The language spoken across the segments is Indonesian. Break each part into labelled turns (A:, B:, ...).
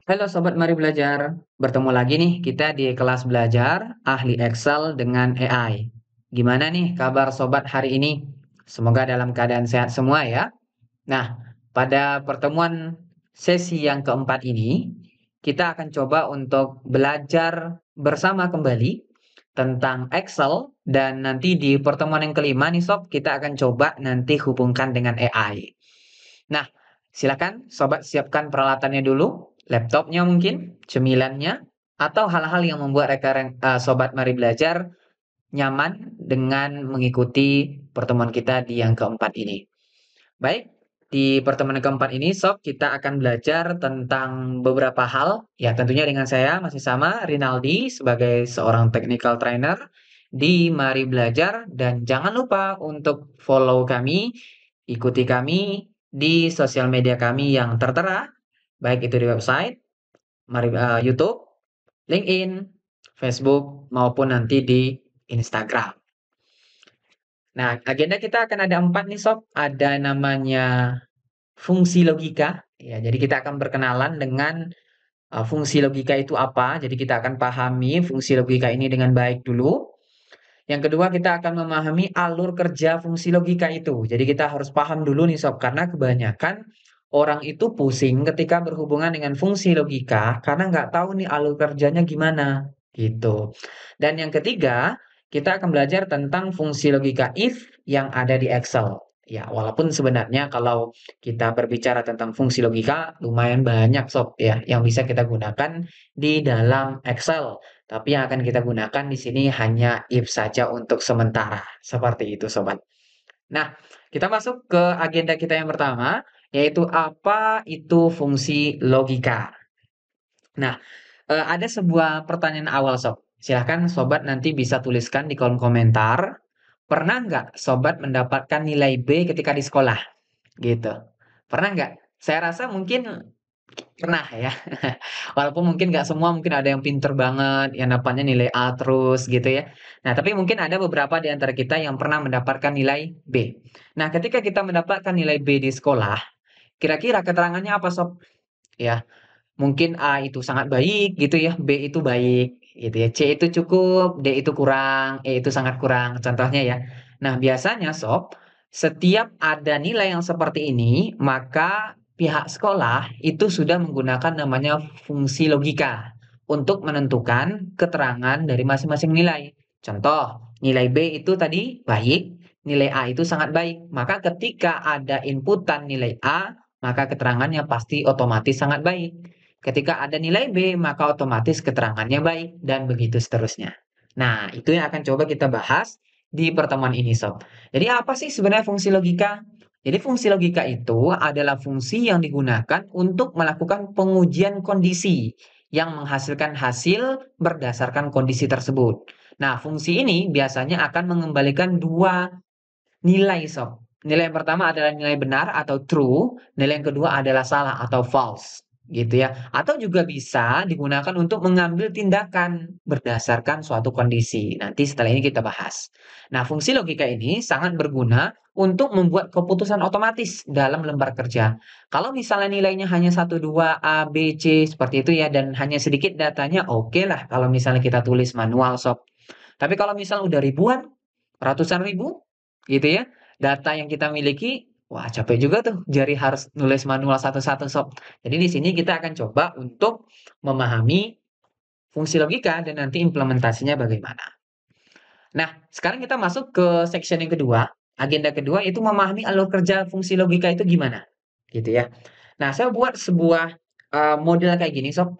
A: Halo sobat, mari belajar. Bertemu lagi nih kita di kelas belajar ahli Excel dengan AI. Gimana nih kabar sobat hari ini? Semoga dalam keadaan sehat semua ya. Nah, pada pertemuan sesi yang keempat ini, kita akan coba untuk belajar bersama kembali tentang Excel dan nanti di pertemuan yang kelima nih sob, kita akan coba nanti hubungkan dengan AI. Nah, silakan sobat siapkan peralatannya dulu, laptopnya mungkin, cemilannya, atau hal-hal yang membuat sobat mari belajar nyaman dengan mengikuti pertemuan kita di yang keempat ini. Baik, di pertemuan keempat ini sob kita akan belajar tentang beberapa hal, ya tentunya dengan saya masih sama Rinaldi sebagai seorang technical trainer di Mari Belajar dan jangan lupa untuk follow kami, ikuti kami di sosial media kami yang tertera, baik itu di website, YouTube, LinkedIn, Facebook, maupun nanti di Instagram. Nah, agenda kita akan ada 4 nih Sob. Ada namanya fungsi logika, ya jadi kita akan berkenalan dengan, fungsi logika itu apa, jadi kita akan pahami fungsi logika ini dengan baik dulu. Yang kedua kita akan memahami alur kerja fungsi logika itu. Jadi kita harus paham dulu nih Sob, karena kebanyakan orang itu pusing ketika berhubungan dengan fungsi logika karena nggak tahu nih alur kerjanya gimana, gitu. Dan yang ketiga, kita akan belajar tentang fungsi logika if yang ada di Excel. Ya, walaupun sebenarnya kalau kita berbicara tentang fungsi logika lumayan banyak Sob ya yang bisa kita gunakan di dalam Excel. Tapi yang akan kita gunakan di sini hanya if saja untuk sementara, seperti itu sobat. Nah, kita masuk ke agenda kita yang pertama, yaitu apa itu fungsi logika. Nah, ada sebuah pertanyaan awal sob. Silahkan sobat nanti bisa tuliskan di kolom komentar. Pernah nggak sobat mendapatkan nilai B ketika di sekolah? Gitu. Pernah nggak? Saya rasa mungkin pernah ya. Walaupun mungkin nggak semua, mungkin ada yang pinter banget, yang dapatnya nilai A terus gitu ya. Nah, tapi mungkin ada beberapa di antara kita yang pernah mendapatkan nilai B. Nah, ketika kita mendapatkan nilai B di sekolah, kira-kira keterangannya apa sob? Ya, mungkin A itu sangat baik gitu ya, B itu baik gitu ya, C itu cukup, D itu kurang, E itu sangat kurang, contohnya ya. Nah, biasanya Sob, setiap ada nilai yang seperti ini, maka pihak sekolah itu sudah menggunakan namanya fungsi logika untuk menentukan keterangan dari masing-masing nilai. Contoh, nilai B itu tadi baik, nilai A itu sangat baik. Maka ketika ada inputan nilai A, maka keterangannya pasti otomatis sangat baik. Ketika ada nilai B, maka otomatis keterangannya baik, dan begitu seterusnya. Nah, itu yang akan coba kita bahas di pertemuan ini, Sob. Jadi apa sih sebenarnya fungsi logika? Jadi fungsi logika itu adalah fungsi yang digunakan untuk melakukan pengujian kondisi yang menghasilkan hasil berdasarkan kondisi tersebut. Nah, fungsi ini biasanya akan mengembalikan dua nilai, Sob. Nilai yang pertama adalah nilai benar atau true, nilai yang kedua adalah salah atau false, gitu ya. Atau juga bisa digunakan untuk mengambil tindakan berdasarkan suatu kondisi. Nanti setelah ini kita bahas. Nah, fungsi logika ini sangat berguna untuk membuat keputusan otomatis dalam lembar kerja. Kalau misalnya nilainya hanya 1, 2, A, B, C, seperti itu ya, dan hanya sedikit datanya, oke lah kalau misalnya kita tulis manual, Sob. Tapi kalau misalnya udah ribuan, ratusan ribu, gitu ya, data yang kita miliki, wah capek juga tuh jari harus nulis manual satu-satu Sob. Jadi di sini kita akan coba untuk memahami fungsi logika dan nanti implementasinya bagaimana. Nah, sekarang kita masuk ke section yang kedua, agenda kedua itu memahami alur kerja fungsi logika itu gimana, gitu ya. Nah, saya buat sebuah, model kayak gini Sob,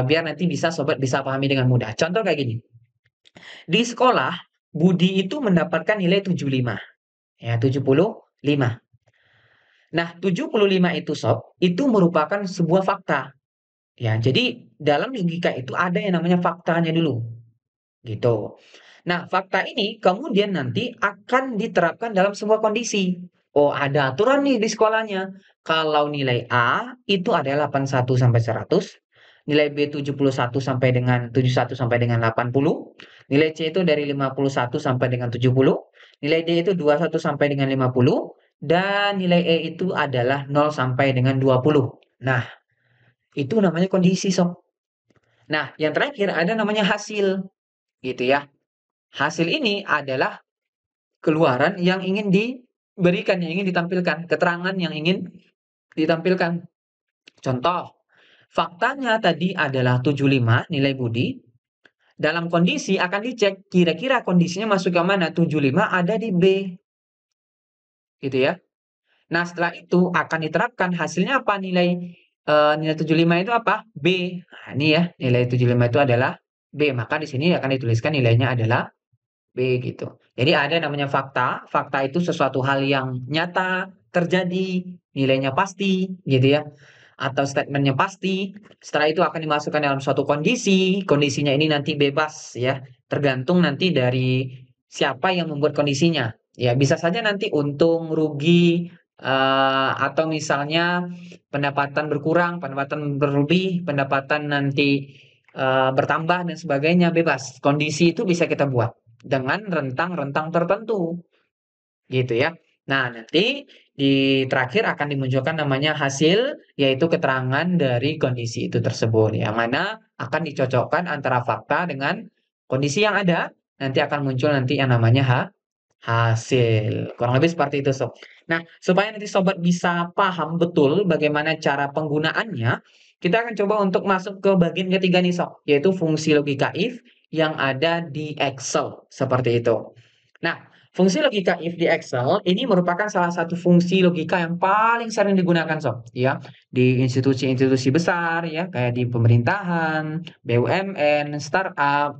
A: biar nanti bisa sobat bisa pahami dengan mudah. Contoh kayak gini, di sekolah Budi itu mendapatkan nilai 75, ya 75. Nah, 75 itu Sob, itu merupakan sebuah fakta. Ya, jadi dalam logika itu ada yang namanya faktanya dulu, gitu. Nah, fakta ini kemudian nanti akan diterapkan dalam sebuah kondisi. Oh, ada aturan nih di sekolahnya. Kalau nilai A itu adalah 81 sampai 100, nilai B 71 sampai dengan 71 sampai dengan 80, nilai C itu dari 51 sampai dengan 70, nilai D itu 21 sampai dengan 50, dan nilai E itu adalah 0 sampai dengan 20. Nah, Itu namanya kondisi, Sob. Nah, yang terakhir ada namanya hasil, gitu ya. Hasil ini adalah keluaran yang ingin diberikan, yang ingin ditampilkan, keterangan yang ingin ditampilkan. Contoh, faktanya tadi adalah 75 nilai Budi, dalam kondisi akan dicek kira-kira kondisinya masuk ke mana, 75 ada di B, gitu ya. Nah, setelah itu akan diterapkan hasilnya apa nilai 75 itu apa? B. Nah, ini ya, nilai 75 itu adalah B, maka di sini akan dituliskan nilainya adalah B gitu. Jadi ada namanya fakta, fakta itu sesuatu hal yang nyata, terjadi, nilainya pasti gitu ya, atau statementnya pasti. Setelah itu akan dimasukkan dalam suatu kondisi, kondisinya ini nanti bebas ya, tergantung nanti dari siapa yang membuat kondisinya. Ya bisa saja nanti untung, rugi, atau misalnya pendapatan berkurang, pendapatan berlebih, pendapatan nanti, bertambah dan sebagainya, bebas. Kondisi itu bisa kita buat dengan rentang-rentang tertentu, gitu ya. Nah, nanti di terakhir akan dimunculkan namanya hasil, yaitu keterangan dari kondisi itu tersebut, yang mana akan dicocokkan antara fakta dengan kondisi yang ada, nanti akan muncul nanti yang namanya hasil. Kurang lebih seperti itu, Sob. Nah, supaya nanti sobat bisa paham betul bagaimana cara penggunaannya, kita akan coba untuk masuk ke bagian ketiga nih, Sob, yaitu fungsi logika if yang ada di Excel, seperti itu. Nah, fungsi logika if di Excel ini merupakan salah satu fungsi logika yang paling sering digunakan, Sob, ya, di institusi-institusi besar ya, kayak di pemerintahan, BUMN, startup,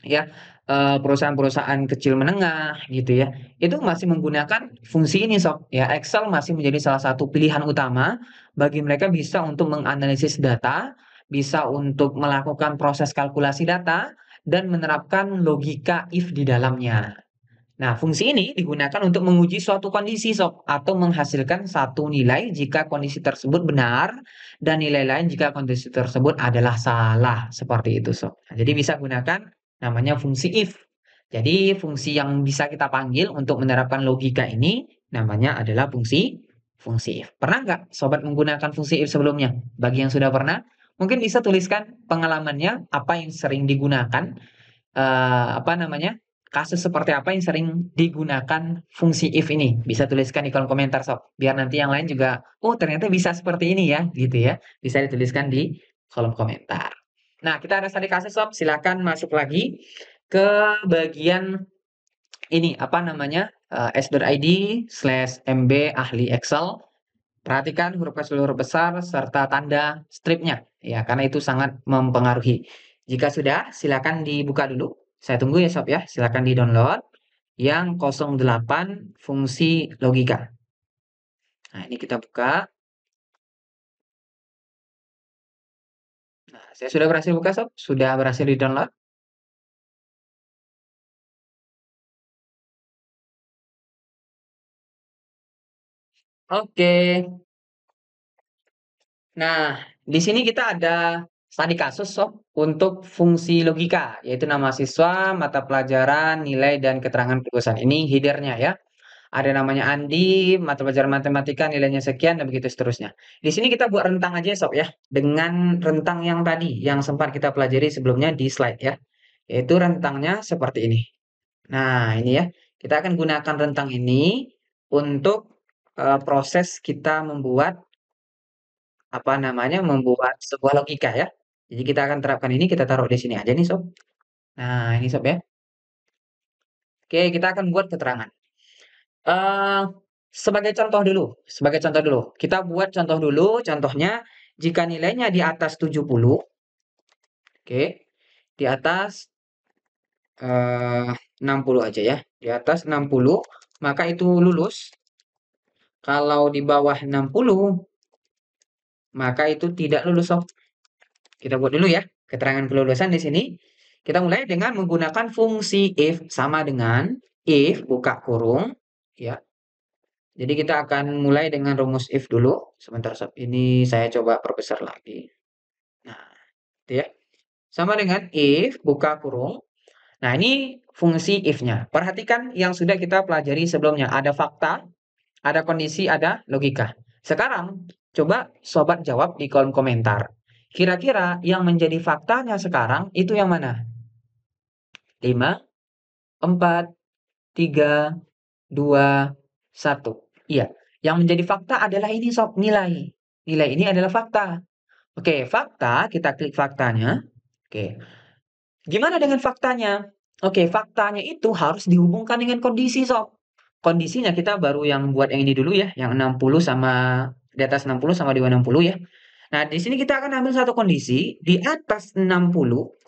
A: ya, perusahaan-perusahaan kecil menengah gitu ya, itu masih menggunakan fungsi ini Sob, ya. Excel masih menjadi salah satu pilihan utama bagi mereka bisa untuk menganalisis data, bisa untuk melakukan proses kalkulasi data, dan menerapkan logika if di dalamnya. Nah, fungsi ini digunakan untuk menguji suatu kondisi, Sob, atau menghasilkan satu nilai jika kondisi tersebut benar dan nilai lain jika kondisi tersebut adalah salah, seperti itu, Sob. Nah, jadi bisa gunakan namanya fungsi if. Jadi fungsi yang bisa kita panggil untuk menerapkan logika ini namanya adalah fungsi if. Pernah nggak sobat menggunakan fungsi if sebelumnya? Bagi yang sudah pernah, mungkin bisa tuliskan pengalamannya, apa yang sering digunakan, apa namanya, kasus seperti apa yang sering digunakan fungsi if ini? Bisa tuliskan di kolom komentar Sob, biar nanti yang lain juga, "Oh ternyata bisa seperti ini ya," gitu ya. Bisa dituliskan di kolom komentar. Nah, kita ada tadi kasus Sob, silakan masuk lagi ke bagian ini, apa namanya, s.id/mb ahli Excel. Perhatikan huruf kecil, huruf besar, serta tanda stripnya, ya, karena itu sangat mempengaruhi. Jika sudah, silakan dibuka dulu. Saya tunggu ya, Sob, ya. Silakan di-download yang 08 fungsi logika. Nah, ini kita buka. Nah, saya sudah berhasil buka, Sob. Sudah berhasil di-download. Oke. Nah, di sini kita ada studi kasus, Sob, untuk fungsi logika, yaitu nama siswa, mata pelajaran, nilai, dan keterangan kelulusan. Ini header-nya ya. Ada namanya Andi, mata pelajaran matematika nilainya sekian dan begitu seterusnya. Di sini kita buat rentang aja Sob ya, dengan rentang yang tadi, yang sempat kita pelajari sebelumnya di slide ya. Yaitu rentangnya seperti ini. Nah ini ya, kita akan gunakan rentang ini untuk, proses kita membuat, apa namanya, membuat sebuah logika ya. Jadi kita akan terapkan ini, kita taruh di sini aja nih Sob. Nah ini Sob ya. Oke, kita akan buat keterangan. Eee, sebagai contoh dulu, kita buat contoh dulu, contohnya jika nilainya di atas 70, oke, di atas, 60 aja ya, di atas 60, maka itu lulus, kalau di bawah 60, maka itu tidak lulus Sob. Kita buat dulu ya, keterangan kelulusan di sini. Kita mulai dengan menggunakan fungsi if, sama dengan if buka kurung, ya. Jadi kita akan mulai dengan rumus if dulu. Sebentar Sob, ini saya coba perbesar lagi. Nah, itu ya. Sama dengan if buka kurung. Nah, ini fungsi if-nya. Perhatikan yang sudah kita pelajari sebelumnya. Ada fakta, ada kondisi, ada logika. Sekarang Coba sobat jawab di kolom komentar. Kira-kira yang menjadi faktanya sekarang itu yang mana? 5, 4, 3, 2, 1. Iya, yang menjadi fakta adalah ini sob, nilai. Nilai ini adalah fakta. Oke, fakta, kita klik faktanya. Oke, gimana dengan faktanya? Oke, faktanya itu harus dihubungkan dengan kondisi sob. Kondisinya kita baru yang buat yang ini dulu ya, yang 60 sama di atas 60 sama di bawah 60 ya. Nah, di sini kita akan ambil satu kondisi di atas 60.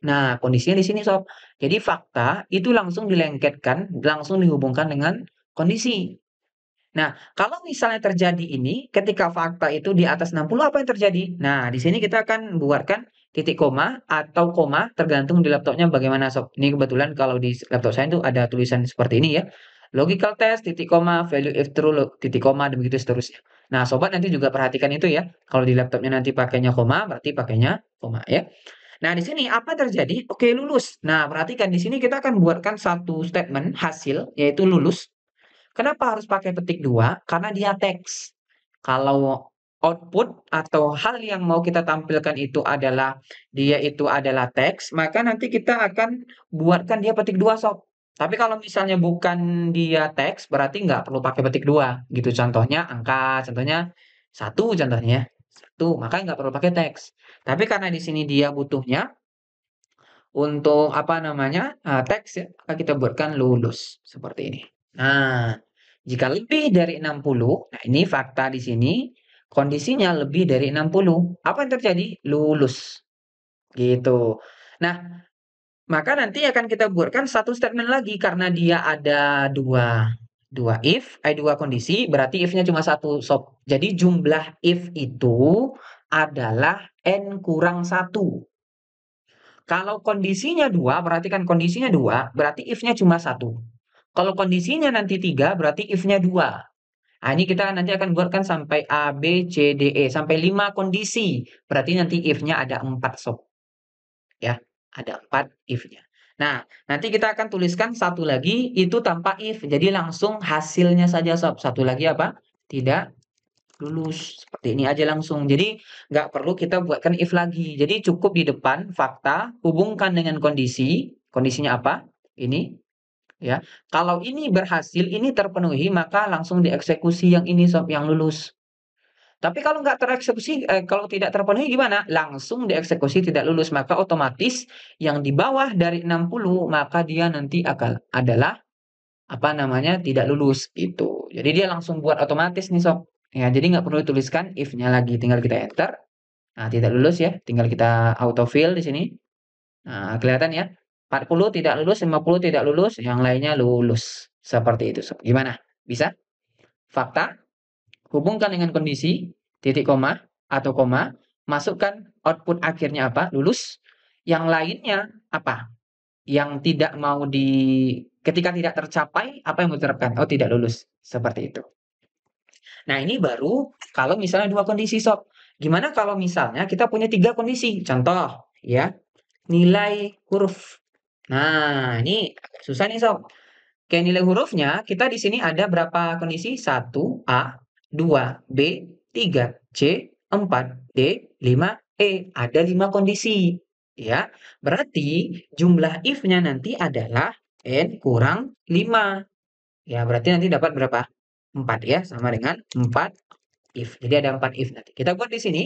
A: Nah, kondisinya di sini sob. Jadi fakta itu langsung dilengketkan, langsung dihubungkan dengan kondisi. Nah, kalau misalnya terjadi ini, ketika fakta itu di atas 60 apa yang terjadi? Nah, di sini kita akan buatkan titik koma atau koma tergantung di laptopnya bagaimana sob. Ini kebetulan kalau di laptop saya itu ada tulisan seperti ini ya. Logical test, titik koma, value if true, titik koma, dan begitu seterusnya. Nah, sobat nanti juga perhatikan itu ya. Kalau di laptopnya nanti pakainya koma, berarti pakainya koma ya. Nah, di sini apa terjadi? Oke, lulus. Nah, perhatikan di sini kita akan buatkan satu statement hasil, yaitu lulus. Kenapa harus pakai petik 2? Karena dia teks. Kalau output atau hal yang mau kita tampilkan itu adalah dia itu adalah teks, maka nanti kita akan buatkan dia petik 2 sob. Tapi kalau misalnya bukan dia teks, berarti nggak perlu pakai petik 2 gitu. Contohnya angka, contohnya 1 contohnya ya. 1, maka nggak perlu pakai teks. Tapi karena di sini dia butuhnya untuk apa namanya, teks ya, maka kita buatkan lulus, seperti ini. Nah, jika lebih dari 60, nah ini fakta di sini, kondisinya lebih dari 60, apa yang terjadi? Lulus, gitu. Nah, maka nanti akan kita buatkan satu statement lagi karena dia ada dua if, dua kondisi, berarti if-nya cuma satu sob. Jadi jumlah if itu adalah n kurang 1. Kalau kondisinya 2, berarti kan kondisinya 2, berarti if-nya cuma satu. Kalau kondisinya nanti 3, berarti if-nya 2. Nah, ini kita nanti akan buatkan sampai A, B, C, D, E, sampai 5 kondisi. Berarti nanti if-nya ada 4 sob. Ya, ada 4 if-nya. Nah, nanti kita akan tuliskan satu lagi, itu tanpa if. Jadi langsung hasilnya saja sob. Satu lagi apa? Tidak lulus. Seperti ini aja langsung. Jadi nggak perlu kita buatkan if lagi. Jadi cukup di depan fakta, hubungkan dengan kondisi. Kondisinya apa? Ini ya. Kalau ini berhasil, ini terpenuhi, maka langsung dieksekusi yang ini sob, yang lulus. Tapi kalau nggak tereksekusi, kalau tidak terpenuhi gimana? Langsung dieksekusi tidak lulus, maka otomatis yang di bawah dari 60 maka dia nanti akan adalah apa namanya, tidak lulus gitu. Jadi dia langsung buat otomatis nih sob. Ya, jadi nggak perlu dituliskan if-nya lagi, tinggal kita enter. Nah, tidak lulus ya, tinggal kita autofill di sini. Nah, kelihatan ya. 40 tidak lulus, 50 tidak lulus, yang lainnya lulus. Seperti itu sob. Gimana? Bisa? Fakta, hubungkan dengan kondisi, titik koma atau koma, masukkan output akhirnya apa? Lulus. Yang lainnya apa? Yang tidak mau ketika tidak tercapai, apa yang mau diterapkan? Oh, tidak lulus. Seperti itu. Nah, ini baru kalau misalnya 2 kondisi, Sob. Gimana kalau misalnya kita punya 3 kondisi? Contoh, ya, nilai huruf. Nah, ini agak susah nih, Sob. Oke, nilai hurufnya kita di sini ada berapa kondisi? 1 A, 2 B, 3 C, 4 D, 5 E. Ada 5 kondisi, ya. Berarti jumlah if-nya nanti adalah n kurang 5. Ya, berarti nanti dapat berapa? 4 ya, sama dengan 4 if. Jadi ada 4 if nanti. Kita buat di sini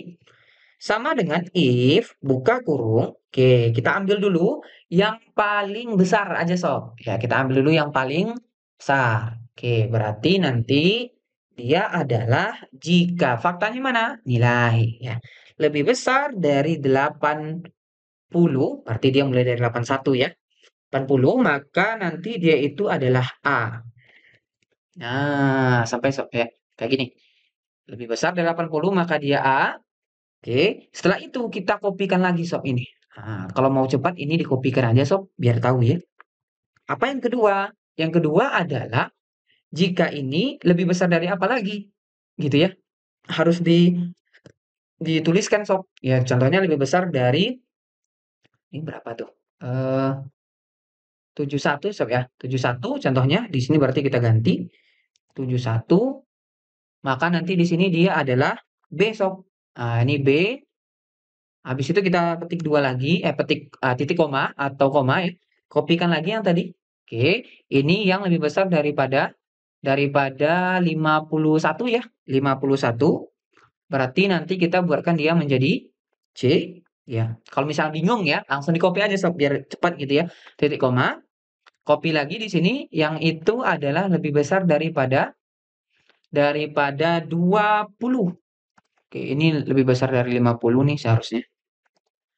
A: sama dengan if buka kurung. Oke, kita ambil dulu yang paling besar aja sob. Ya, kita ambil dulu yang paling besar. Oke, berarti nanti dia adalah jika faktanya mana? Nilai ya. Lebih besar dari 80, berarti dia mulai dari 81 ya. 80 maka nanti dia itu adalah A. Nah, sampai sob ya. Kayak gini. Lebih besar dari 80 maka dia A. Oke, setelah itu kita kopikan lagi sob ini. Nah, kalau mau cepat ini dikopikan aja sob, biar tahu ya. Apa yang kedua? Yang kedua adalah jika ini lebih besar dari apa lagi? Gitu ya. Harus dituliskan sob. Ya, contohnya lebih besar dari ini berapa tuh? 71 sob ya. 71 contohnya di sini berarti kita ganti 71 maka nanti di sini dia adalah B sob. Nah, ini B. Habis itu kita petik dua lagi, petik titik koma atau koma ya. Kopikan lagi yang tadi. Oke, ini yang lebih besar daripada 51 ya. 51. Berarti nanti kita buatkan dia menjadi C ya. Kalau misalnya bingung ya, langsung di-copy aja sob biar cepat gitu ya. Titik koma, copy lagi di sini yang itu adalah lebih besar daripada 20. Oke, ini lebih besar dari 50 nih seharusnya.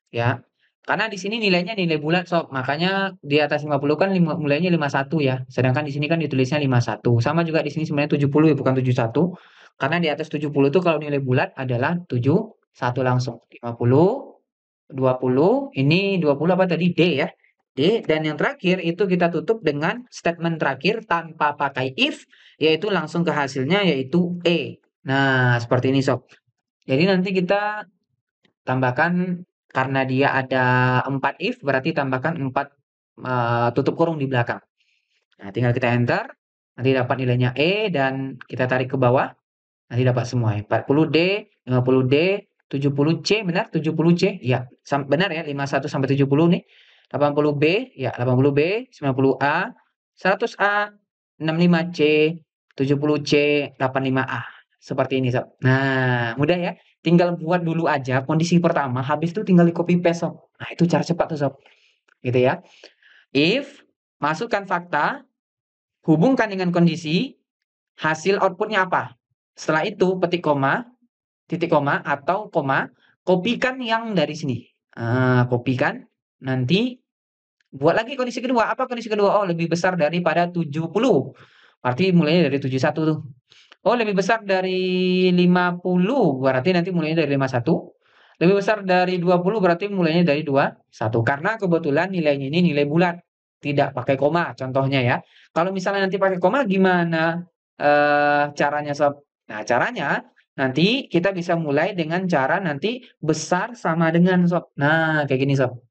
A: Ya. Karena di sini nilainya nilai bulat sob, makanya di atas 50 kan mulainya 51 ya. Sedangkan di sini kan ditulisnya 51. Sama juga di sini sebenarnya 70 ya, bukan 71. Karena di atas 70 itu kalau nilai bulat adalah 71 langsung. 50, 20, ini 20 apa tadi? D ya. D, dan yang terakhir itu kita tutup dengan statement terakhir tanpa pakai if, yaitu langsung ke hasilnya yaitu E. Nah, seperti ini sob. Jadi nanti kita tambahkan karena dia ada 4 if berarti tambahkan 4 tutup kurung di belakang. Nah, tinggal kita enter, nanti dapat nilainya E dan kita tarik ke bawah, nanti dapat semua ya. 40D, 50D, 70C, benar 70C? Ya, benar ya 51 sampai 70 nih. 80B, ya 80B, 90A, 100A, 65C, 70C, 85A. Seperti ini, Sob. Nah, mudah ya. Tinggal buat dulu aja kondisi pertama, habis itu tinggal di copy paste, Sob. Nah, itu cara cepat tuh, Sob. Gitu ya. If, masukkan fakta, hubungkan dengan kondisi, hasil outputnya apa? Setelah itu petik koma, titik koma atau koma, kopikan yang dari sini. Kopikan, nanti buat lagi kondisi kedua. Apa kondisi kedua? Oh, lebih besar daripada 70. Berarti mulainya dari 71 tuh. Oh, lebih besar dari 50, berarti nanti mulainya dari 51. Lebih besar dari 20 berarti mulainya dari 21. Karena kebetulan nilainya ini nilai bulat, tidak pakai koma contohnya ya. Kalau misalnya nanti pakai koma gimana caranya sob? Nah, caranya nanti kita bisa mulai dengan cara nanti besar sama dengan sob. Nah, kayak gini sob.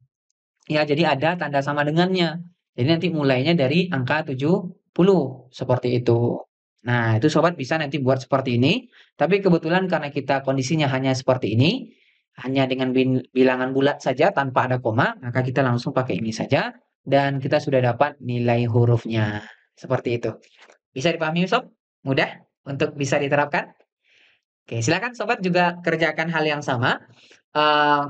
A: Ya, jadi ada tanda sama dengannya. Jadi nanti mulainya dari angka 70, seperti itu. Nah, itu sobat bisa nanti buat seperti ini. Tapi kebetulan karena kita kondisinya hanya seperti ini, hanya dengan bilangan bulat saja tanpa ada koma, maka kita langsung pakai ini saja dan kita sudah dapat nilai hurufnya. Seperti itu. Bisa dipahami, Sob? Mudah untuk bisa diterapkan? Oke, silakan sobat juga kerjakan hal yang sama.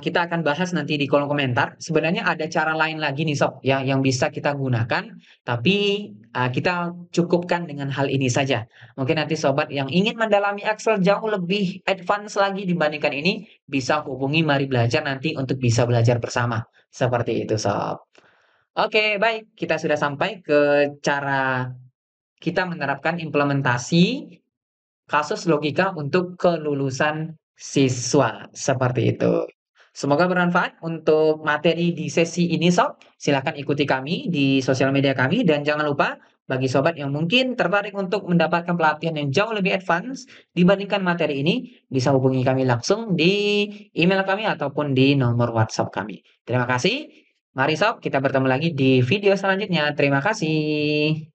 A: Kita akan bahas nanti di kolom komentar. Sebenarnya ada cara lain lagi nih sob, ya, yang bisa kita gunakan, tapi kita cukupkan dengan hal ini saja. Mungkin nanti sobat yang ingin mendalami Excel jauh lebih advance lagi dibandingkan ini, bisa hubungi Mari Belajar nanti untuk bisa belajar bersama. Seperti itu sob. Oke, baik. Kita sudah sampai ke cara kita menerapkan implementasi kasus logika untuk kelulusan siswa, seperti itu. Semoga bermanfaat untuk materi di sesi ini Sob. Silakan ikuti kami di sosial media kami dan jangan lupa bagi sobat yang mungkin tertarik untuk mendapatkan pelatihan yang jauh lebih advance dibandingkan materi ini, bisa hubungi kami langsung di email kami ataupun di nomor WhatsApp kami. Terima kasih. Mari Sob, kita bertemu lagi di video selanjutnya. Terima kasih.